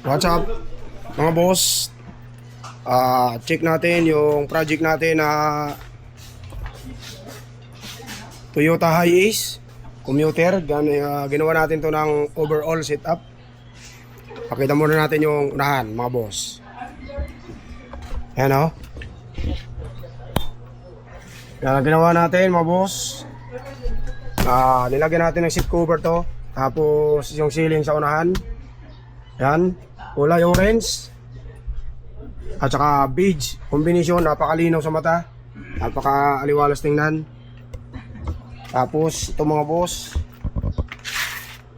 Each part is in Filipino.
What's up mga boss? Check natin yung project natin na Toyota Hiace commuter. Ginawa natin to ng overall setup. Pakita muna natin yung unahan mga boss. Ayan o. Yan ginawa natin mga boss. Nilagyan natin ng seat cover to. Tapos yung ceiling sa unahan, yan, kulay orange at saka beige combination, napakalinaw sa mata, napakaaliwalas tingnan. Tapos ito mga boss,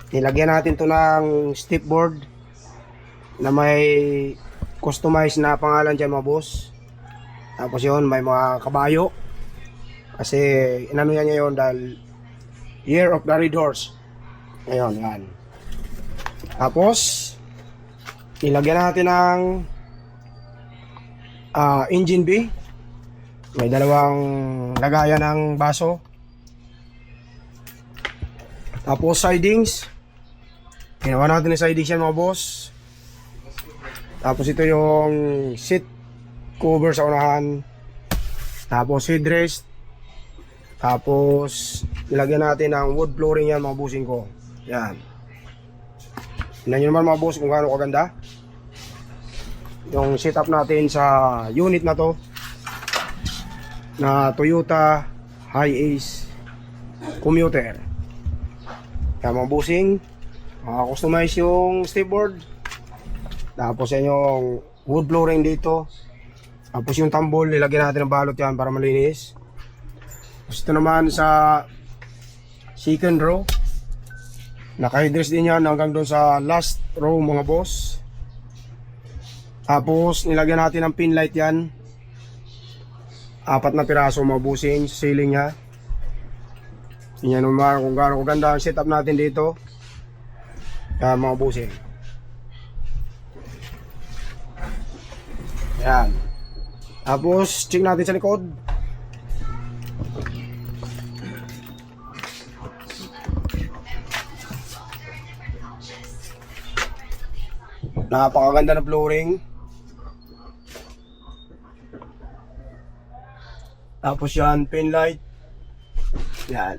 nilagyan natin to ng step board na may customized na pangalan dyan mga boss. Tapos yun, may mga kabayo kasi inano yan yun dahil Year of the Red Horse. Ayun, yan. Tapos ilagyan natin ng engine bay. May dalawang lagayan ng baso. Tapos sidings, ginawa natin ng sidings yan mga boss. Tapos ito yung seat cover sa unahan. Tapos headrest. Tapos nilagyan natin ng wood flooring yan mga bossing ko. Yan. Tignan nyo naman mga boss kung gaano kaganda yung setup natin sa unit na to na Toyota Hiace commuter. Yan mga bossing, customize yung stepboard. Tapos yan yung wood flooring dito. Tapos yung tambol, nilagyan natin ng balot yan para malinis. Tapos ito naman sa second row, naka-headrest din yan hanggang doon sa last row mga boss. Tapos nilagyan natin ng pin light yan, 4 na piraso mga bossing sa ceiling nya. Tingnan naman kung gaano kaganda ang setup natin dito. Yan mga bossing. Yan. Tapos check natin sa likod. Napakaganda ng flooring. Tapos yan, pin light. Yan.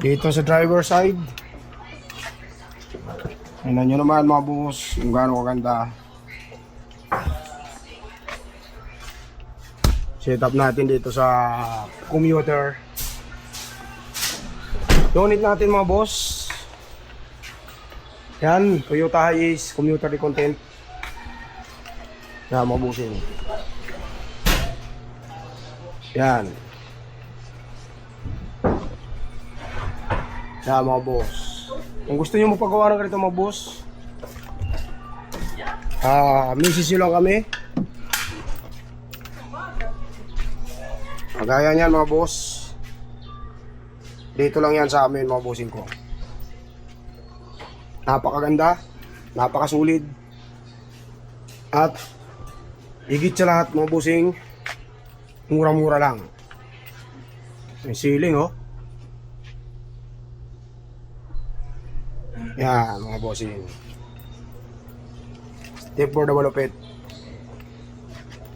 Dito sa driver side, tingnan nyo naman mga boss kung gaano kaganda setup natin dito sa commuter unit natin mga boss. Yan, Toyota Hiace commuter de content. Yan mga bossing. Yan. Yan mga boss. Kung gusto nyo magpagawa ng ganito mga boss, message nyo lang kami. Kagaya niyan mga boss, dito lang yan sa amin mga bossing ko. Napakaganda, napakasulit, at higit sa lahat mga bossing, mura-mura lang. May ceiling oh. Yan mga bossing, step board na malupit.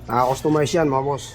Naka-customize yan mga boss.